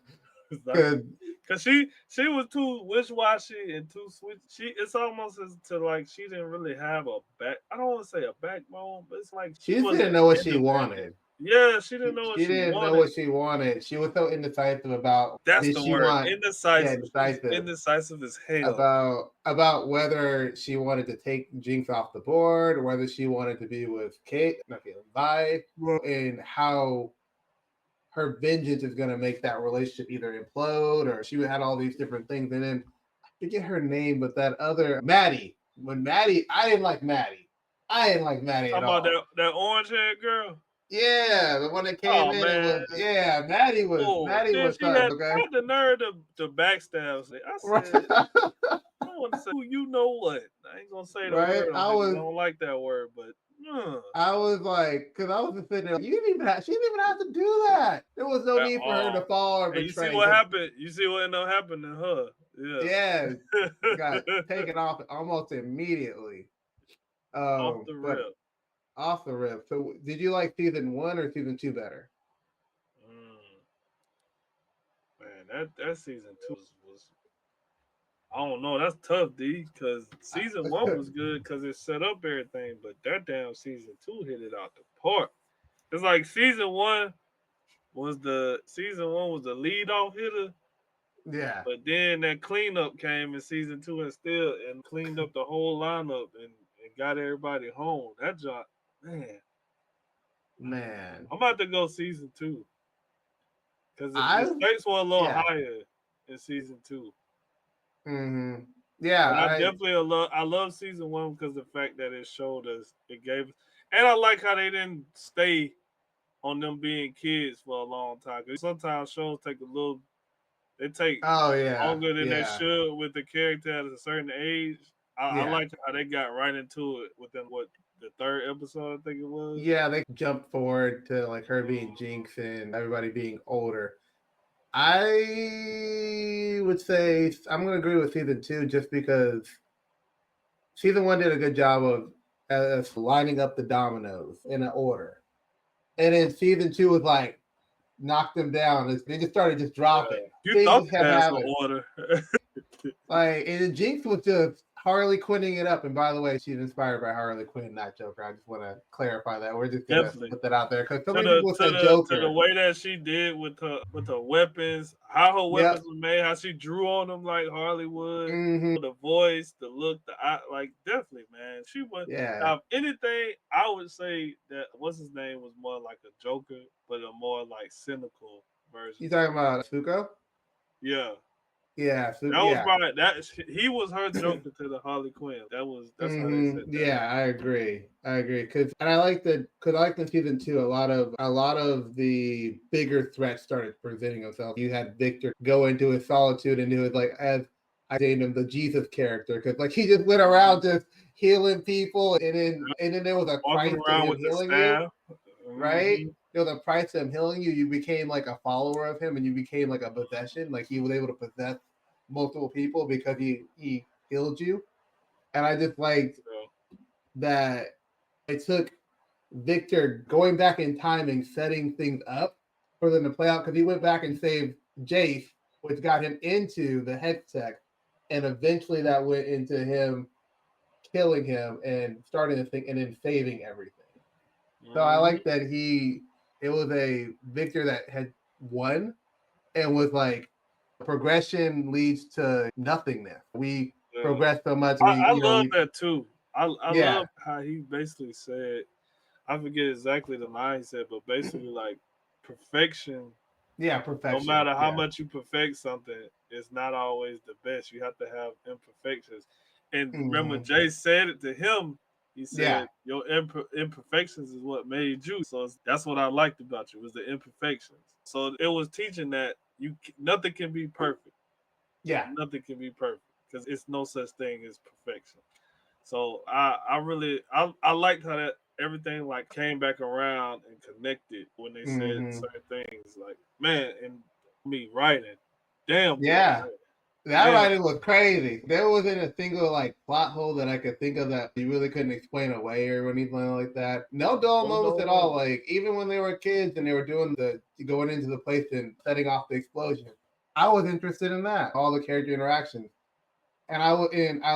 Because Cause she was too wish washy and too sweet. It's almost as to like she didn't really have a back. I don't want to say a backbone, but it's like she she just wasn't didn't know what she independent. wanted. Yeah, she didn't She, know what she she didn't know wanted. what she wanted. She was so indecisive about That's did the she word. want yeah, Indecisive. She was indecisive indecisive as hell. about whether she wanted to take Jinx off the board or whether she wanted to be with Kate, not Kate, Vi, and how her vengeance is going to make that relationship either implode or she had all these different things. And then I forget her name, but that other Maddie, I didn't like Maddie. I didn't like Maddie at Talking about all. that orange haired girl. Yeah, the one that came Oh in and man. was Oh, Maddie then was she tough. had Okay, the nerve to backstab. I said, I don't want to say who you know what. I ain't gonna say the right. word on here because I don't like that word, but I was like, because I was just sitting there, like, she didn't even have to do that. There was no at need for her to all. fall or And you see betray. what Because happened? You see what ended up happening to her? yeah, got Yeah. taken off almost immediately. Off the But rip. off the rip. So, did you like season 1 or season 2 better? Mm, man, that season two was I don't know. That's tough, D. Because season one was good because it set up everything, but that damn season two hit it out the park. It's like season one was the lead off hitter, Yeah. but then that cleanup came in season two and still and cleaned up the whole lineup and got everybody home. That job, man. Man, I'm about to go season 2 because the I stakes were a little yeah. higher in season 2. Mm-hmm. Yeah, But I I definitely love season 1 because the fact that it showed us, it gave, and I like how they didn't stay on them being kids for a long time. Because sometimes shows take a little, they take oh yeah, longer than they yeah, should with the character at a certain age. I yeah. like how they got right into it within what, the third episode I think it was. Yeah, they jumped forward to like her being Mhm. Jinx and everybody being older. I would say I'm going to agree with season two just because season one did a good job of lining up the dominoes in an order, and then season two was like knocked them down. They just started just dropping. You Things thought just they kept had some happening. order. Like, and Jinx was just Harley Quinning it up. And by the way, she's inspired by Harley Quinn, not Joker. I just want to clarify that. We're just gonna Definitely. put that out there because so To many the people to said the to the Joker. way that she did with her weapons, how her weapons Yep. were made, how she drew on them like Hollywood, Mm-hmm. the voice, the look, the eye, like definitely, man. She was, Yeah. now if anything, I would say that what's his name was more like a Joker, but a more like cynical version. You talking about Suko? Yeah, Yeah. that was Yeah. my that he was her Joker to the Harley Quinn. That's how they set that Yeah, up. I agree. I agree because and I like that because I like in season two a lot of the bigger threats started presenting themselves. You had Victor go into his solitude and it was like as I named him the Jesus character because like he just went around just healing people and then there was a Walking price to around him with the healing you, staff. right? Hmm. There was a price to him healing you. You became like a follower of him and you became like a possession. Like he was able to possess multiple people because he healed you. And I just liked So, that it took Victor going back in time and setting things up for them to play out because he went back and saved Jace, which got him into the hex tech, and eventually that went into him killing him and starting to think and then saving everything. So I mhm. like that it was a Victor that had won and was like progression leads to nothingness. We Yeah. progress so much, I love we that too. I yeah, love how he basically said, I forget exactly the line he said, but basically like perfection, yeah, no perfection, matter how yeah. much you perfect something, it's not always the best. You have to have imperfections. And remember Mm-hmm. Jay said it to him. He Yeah, said, your imperfections is what made you. So that's what I liked about you, was the imperfections. So it was teaching that nothing can be perfect. yeah. Nothing can be perfect because it's no such thing as perfection. So I really I liked how that everything like came back around and connected when they said Mm-hmm. certain things. Like, man, and me writing, damn good Yeah. writing. That Damn. writing was crazy. There wasn't a single like plot hole that I could think of that you really couldn't explain away or anything like that. No dull No moments dull at all. moment. Like even when they were kids and they were doing the going into the place and setting off the explosion, I was interested in that. All the character interactions, and I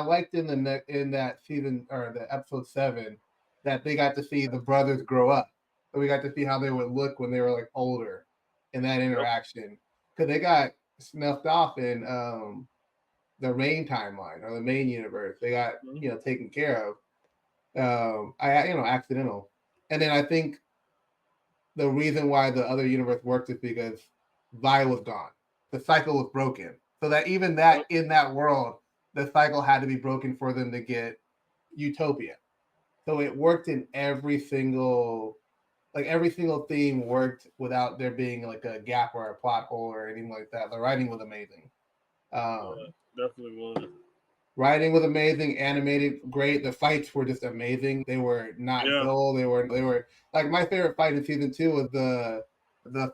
liked in that season or the episode 7 that they got to see the brothers grow up. So we got to see how they would look when they were like older in that Yep. interaction because they got snuffed off in the main timeline or the main universe. They got Mhm. taken care of. I accidental, and then I think the reason why the other universe worked is because Vi was gone. The cycle was broken. So that even that Yep. in that world, the cycle had to be broken for them to get Utopia. So it worked in every single theme worked without there being like a gap or a plot hole or anything like that. The writing was amazing. Yeah, Um, definitely was. Writing was amazing, animated great. The fights were just amazing. They were not Yeah. dull. They were like my favorite fight in season two was the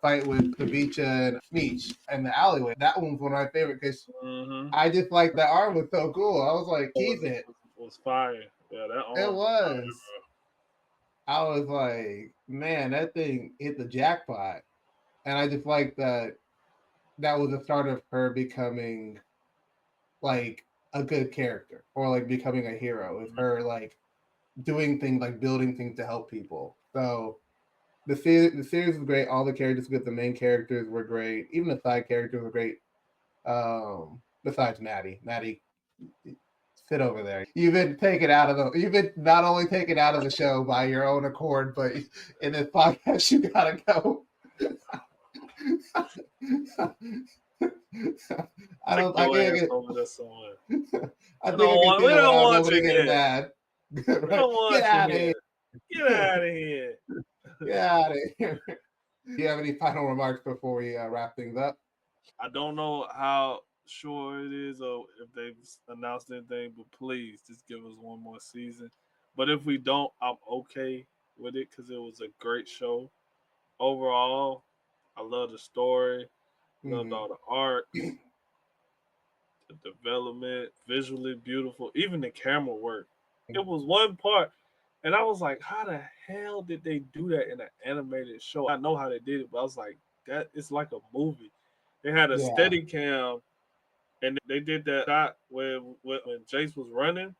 fight with Kavicha and Smeech in the alleyway. That one was one of my favorite because Mm-hmm. I just like the arm was so cool. I was like, Was, keep it. was fire. Yeah, that It arm was was. fire, I was like, man, that thing hit the jackpot. And I just like that was the start of her becoming like a good character or like becoming a hero. Is bro. her like doing things like building things to help people. So the series was great. All the characters were good. The main characters were great. Even the side characters were great. Besides Maddie, Maddie sit over there. You've been taken out of the. You've been not only taken out of the show by your own accord, but in this podcast, you gotta go. I Take don't. I your can't ass get. over there somewhere. I We think I don't can want, see we that don't without want nobody you getting here. mad. We don't Get want you out of here. here. Get out of here. Get out of here. Do you have any final remarks before we wrap things up? I don't know how sure it is or if they've announced anything, but please just give us one more season. But if we don't, I'm okay with it because it was a great show. Overall, I love the story, loved Mm-hmm. all the arcs, the development, visually beautiful, even the camera work. It was one part, and I was like, how the hell did they do that in an animated show? I know how they did it, but I was like, that it's like a movie. They had a Yeah. steady cam, and they did that shot where when Jace was running,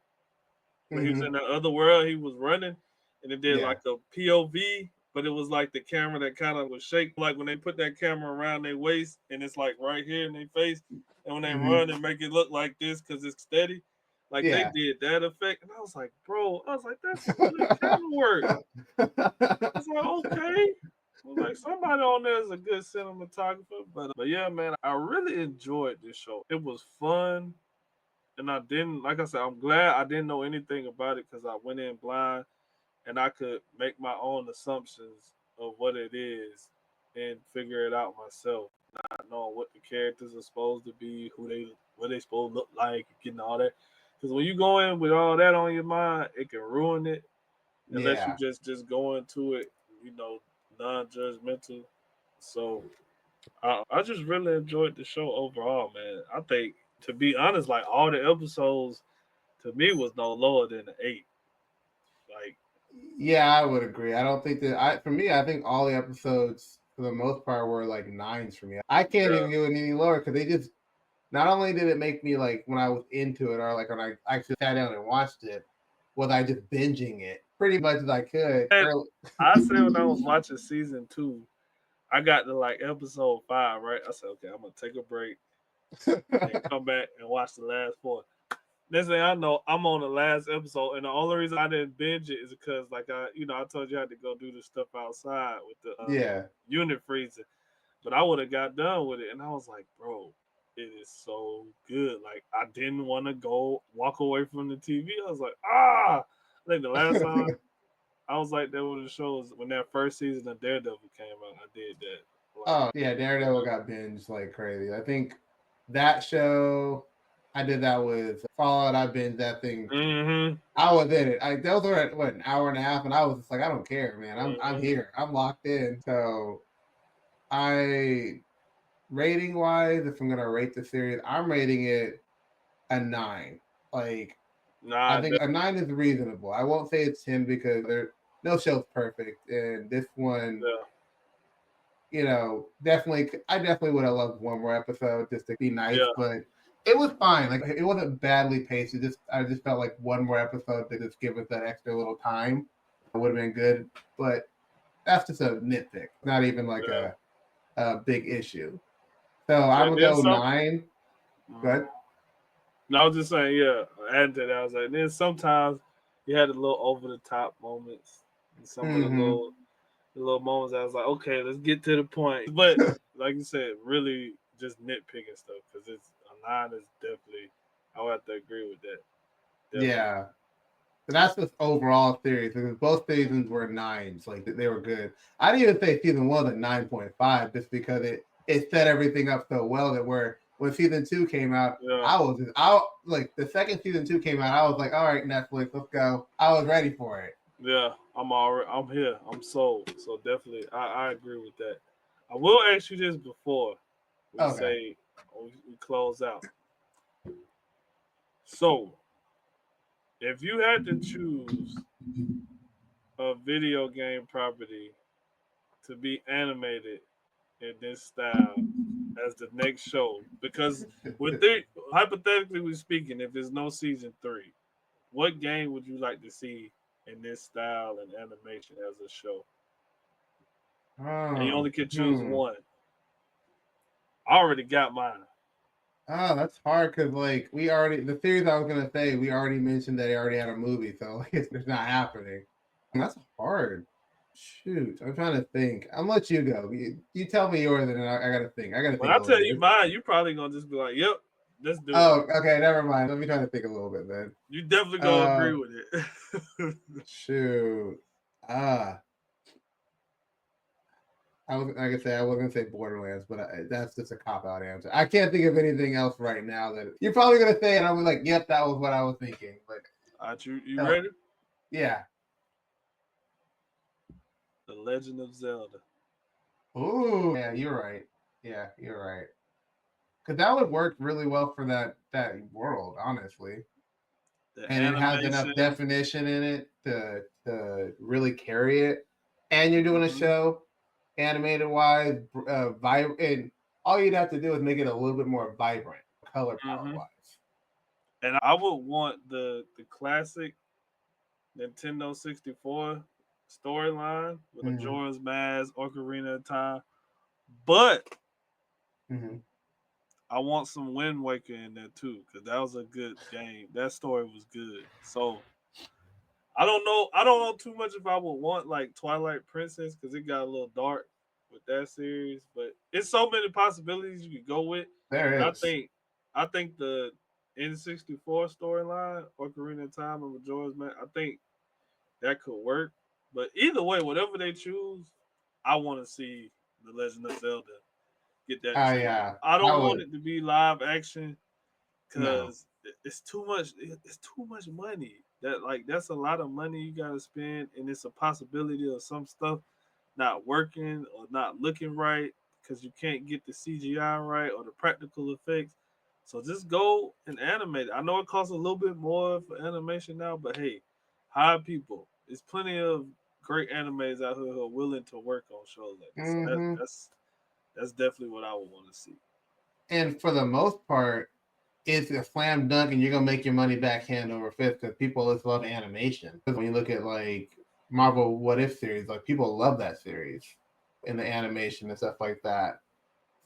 when he was Mm-hmm. in the other world, he was running, and it did Yeah. like a POV, but it was like the camera that kind of was shake, like when they put that camera around their waist, and it's like right here in their face, and when they Mm-hmm. run and make it look like this because it's steady, like they Yeah. did that effect, and I was like, bro, I was like, that's some good camera work. I was like, okay. I was like, somebody on there is a good cinematographer, but yeah, man, I really enjoyed this show. It was fun, and I didn't, like I said, I'm glad I didn't know anything about it because I went in blind and I could make my own assumptions of what it is and figure it out myself, not knowing what the characters are supposed to be, who they what they supposed to look like, getting all that. Because when you go in with all that on your mind, it can ruin it unless you Yeah. just go into it, you know, non-judgmental. So I just really enjoyed the show overall, man. I think, to be honest, like all the episodes to me was no lower than an 8. Like, Yeah, I would agree. I don't think that for me, I think all the episodes for the most part were like nines for me. I can't yeah, even give it any lower because they just not only did it make me like when I was into it or like when I actually sat down and watched it, was I just binging it pretty much as I could. and Early. I said when I was watching season 2, I got to like episode 5, right? I said, okay, I'm gonna take a break and come back and watch the last 4. Next thing I know, I'm on the last episode, and the only reason I didn't binge it is because, like I told you I had to go do the stuff outside with the Yeah. unit freezing, but I would have got done with it, and I was like, bro, it is so good. Like I didn't want to go walk away from the TV. I was like, ah. I think the last time I was like that with the shows when that first season of Daredevil came out, I did that. Like, Oh yeah, Daredevil got binged like crazy. I think that show I did that with Fallout. I binged that thing. mm-hmm, I was in it. Those were at, what, an hour and a half, and I was just like, I don't care, man. I'm mm-hmm, here. I'm locked in. So I rating wise, if I'm gonna rate the series, I'm rating it a 9. Like I nah, think a 9 is reasonable. I won't say it's 10 because there no show's perfect, and this one, yeah, definitely, I definitely would have loved one more episode just to be nice, yeah, but it was fine. Like it wasn't badly paced. I just felt like one more episode to just give us that extra little time. It would have been good, but that's just a nitpick. Not even like yeah. a big issue. So I'm And gonna then go some. 9. Mm, Good. no, I was just saying, yeah. Adding to that, I was like, then sometimes you had a little over the top moments, and some of Mm-hmm. the little moments. I was like, okay, let's get to the point. But like you said, really just nitpicking stuff because it's a 9 is definitely. I would have to agree with that. Definitely. Yeah. So that's the overall series because both seasons were 9s. Like they were good. I didn't even say season 1 was a 9.5 just because it set everything up so well that where when season 2 came out, Yeah. I was out. Like the second season 2 came out, I was like, all right, Netflix, let's go. I was ready for it. Yeah, I'm here. I'm sold. So definitely, I agree with that. I will ask you this before we Okay. say we close out. So, if you had to choose a video game property to be animated in this style as the next show, because hypothetically we speaking, if there's no season 3, what game would you like to see in this style and animation as a show? And you Oh, only can choose one. I already got mine. Oh, that's hard because like we already the series I was gonna say we already mentioned that it already had a movie, so like it's not happening. And that's hard. Shoot, I'm trying to think. I'll let you go. You tell me yours, and I gotta think. I gotta When think I a little tell you bit. mine, you probably gonna just be like, "Yep, let's do it." Oh, okay, never mind. Let me try to think a little bit then. You definitely gonna agree Uh, with it. shoot. Ah, I was like I said, I was gonna say Borderlands, but that's just a cop out answer. I can't think of anything else right now that you're probably gonna say, and I'm like, yep, that was what I was thinking. But All right, you oh, ready? yeah. The Legend of Zelda. Ooh, yeah, you're right. Yeah, you're right. Because that would work really well for that world, honestly. The And it has enough animation. definition in it to really carry it. And you're doing a Hmm. show, animated wise, and all you'd have to do is make it a little bit more vibrant, color palette Hmm. wise. And I would want the classic Nintendo 64 storyline with Mm-hmm. Majora's Mask, Ocarina of Time, but Mm-hmm. I want some Wind Waker in there too because that was a good game. That story was good. So I don't know. I don't know too much if I would want like Twilight Princess because it got a little dark with that series. But it's so many possibilities you could go with. There But is. I think the N64 storyline, Ocarina of Time and Majora's Mask, I think that could work. But either way, whatever they choose, I want to see the Legend of Zelda get that Oh treatment. yeah, I I don't want would. it to be live action No, because it's too much. It's too much money. That's a lot of money you gotta spend, and it's a possibility of some stuff not working or not looking right because you can't get the CGI right or the practical effects. So just go and animate it. I know it costs a little bit more for animation now, but hey, hire people. There's plenty of great animators out here who are willing to work on shows like this. So hmm that's definitely what I would want to see. and for the most part, it's a slam dunk, and you're gonna make your money back hand over fist because people just love animation. When you look at like Marvel What If series, like people love that series and the animation and stuff like that.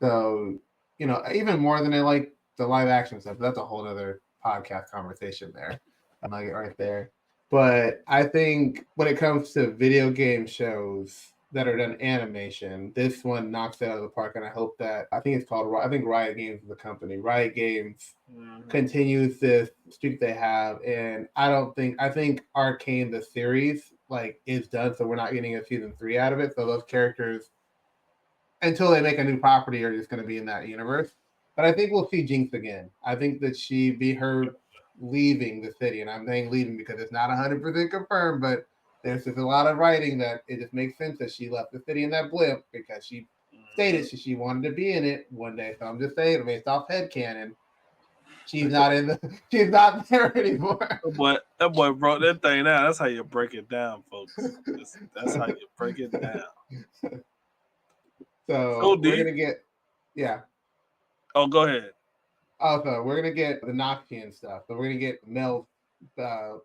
So even more than they like the live action stuff. That's a whole other podcast conversation there. I'm like right there. But I think when it comes to video game shows that are done animation, this one knocks it out of the park. And I hope that I think it's called I think Riot Games is the company. Riot Games Hmm. continues this streak they have, and I think Arcane the series like is done, so we're not getting a season 3 out of it. So those characters until they make a new property are just going to be in that universe. But I think we'll see Jinx again. I think that she be her leaving the city, and I'm saying leaving because it's not 100% confirmed, but there's just a lot of writing that it just makes sense that she left the city in that blimp because she stated Hmm. she wanted to be in it one day. So I'm just saying, based off headcanon, she's not in the she's not there anymore. That boy broke that thing down. That's how you break it down, folks. That's how you break it down. So So we're D. gonna get yeah. Oh, go ahead. Also, we're gonna get the Noxian stuff. So we're gonna get Mel's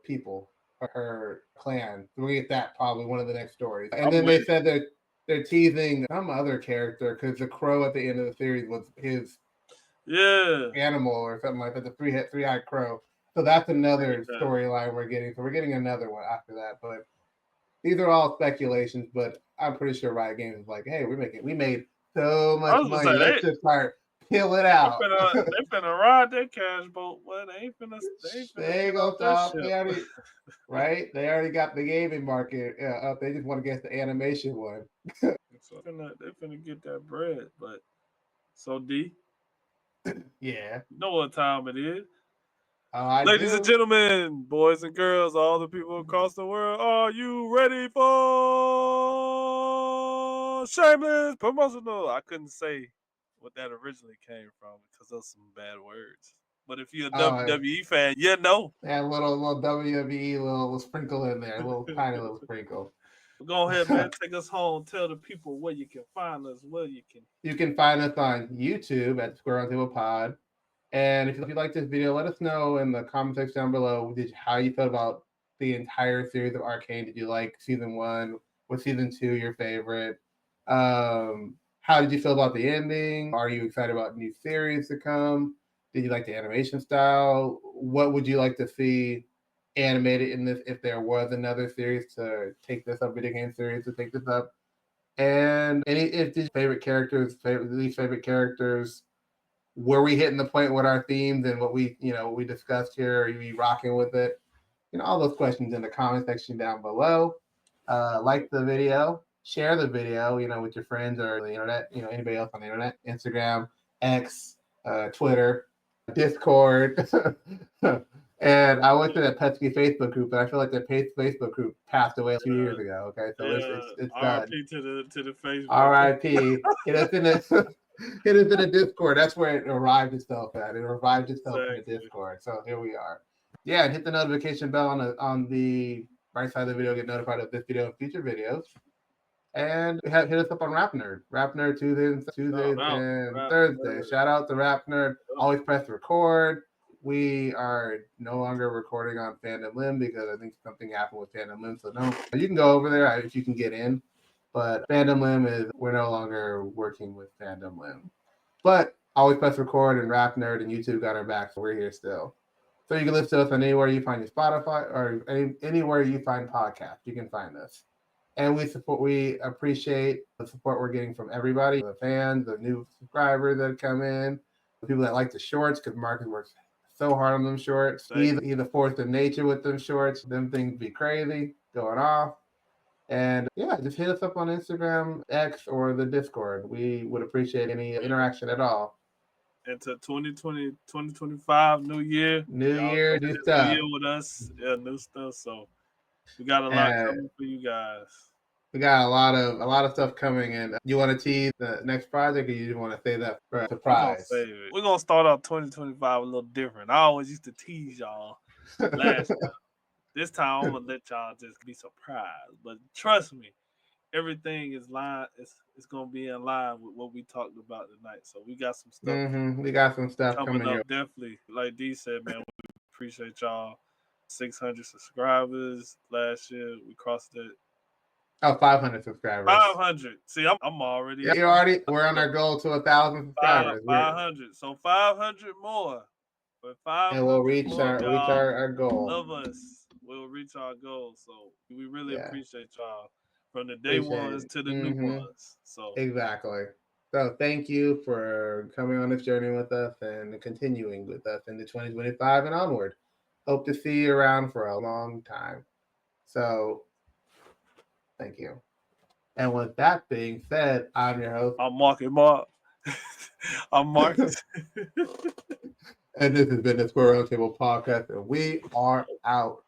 people, her clan. So we're gonna get that probably one of the next stories. And I'm then with they it. said they're teasing some other character because the crow at the end of the series was his Yeah. animal or something like that. The three-eyed crow. So that's Bring another it down. storyline we're getting. So we're getting another one after that. But these are all speculations. But I'm pretty sure Riot Games is like, hey, we made so I much was gonna money. say Let's just start peel it out. they finna ride that cash boat, but they ain't finna They get go off that stop. ship. They already right. They already got the gaming market up. They just want to get the animation one. So they finna get that bread. But so D, Yeah. you know what time it is. Oh, I Ladies and do. gentlemen, boys and girls, all the people across the world, are you ready for Shameless Promotional? I couldn't say what that originally came from because of some bad words. But if you're a Oh, WWE fan, you know. yeah. Little WWE little sprinkle in there. A little tiny little sprinkle. Go ahead, man. Take us home. Tell the people where you can find us, where you can. You can find us on YouTube at Squirrel Table Pod. And if you like this video, let us know in the comment section down below how you felt about the entire series of Arcane. Did you like season one? Was season two your favorite? How did you feel about the ending? Are you excited about new series to come? Did you like the animation style? What would you like to see animated in this if there was another series to take this up, video game series to take this up? And if these favorite characters, least favorite characters, were we hitting the point with our themes and what we discussed here? Are you rocking with it? All those questions in the comment section down below. Like the video, share the video, with your friends or the internet, anybody else on the internet, Instagram, X, Twitter, Discord. And I went to that pesky Facebook group, and I feel like that Facebook group passed away 2 years ago. Okay, so it's done. RIP to the Facebook. RIP. Hit us in the Discord. That's where it arrived itself at. It revived itself in the Discord. So here we are. Yeah, and hit the notification bell on the right side of the video. Get notified of this video and future videos. And hit us up on Rap Nerd. Rap Nerd Tuesdays and Thursdays. Shout out to Rap Nerd. Always press record. We are no longer recording on Fandom Limb because I think something happened with Fandom Limb. So no, you can go over there if you can get in. But Fandom Limb we're no longer working with Fandom Limb. But always press record, and Rap Nerd and YouTube got our back, so we're here still. So you can listen to us on anywhere you find your Spotify or anywhere you find podcasts. You can find us. And we appreciate the support we're getting from everybody, the fans, the new subscribers that come in, the people that like the shorts, because Marcus works so hard on them shorts. He's a force of nature with them shorts. Them things be crazy, going off. And yeah, just hit us up on Instagram, X, or the Discord. We would appreciate any interaction at all. Into 2025, new year. New year, new stuff. New year with us. Yeah, new stuff. So we got a lot coming for you guys. We got a lot of stuff coming in. You want to tease the next project, or you want to say that for a surprise? We're gonna start out 2025 a little different. I always used to tease y'all last time. This time I'm gonna let y'all just be surprised. But trust me, everything is it's gonna be in line with what we talked about tonight. So we got some stuff. Mm-hmm. We got some stuff coming up. Definitely, like D said, man, we appreciate y'all. 600 subscribers last year. We crossed it. Oh, 500 subscribers. 500. See, I'm already. Yeah, we're on our goal to 1,000 subscribers. 500. So 500 more. But 500 and we'll reach more, our goal. Love us. We'll reach our goal. So we really appreciate y'all from the day ones to the new ones. So exactly. So thank you for coming on this journey with us and continuing with us into 2025 and onward. Hope to see you around for a long time. So thank you. And with that being said, I'm your host. I'm Mark. I'm Marcus. And this has been the Squirrel Table Podcast, and we are out.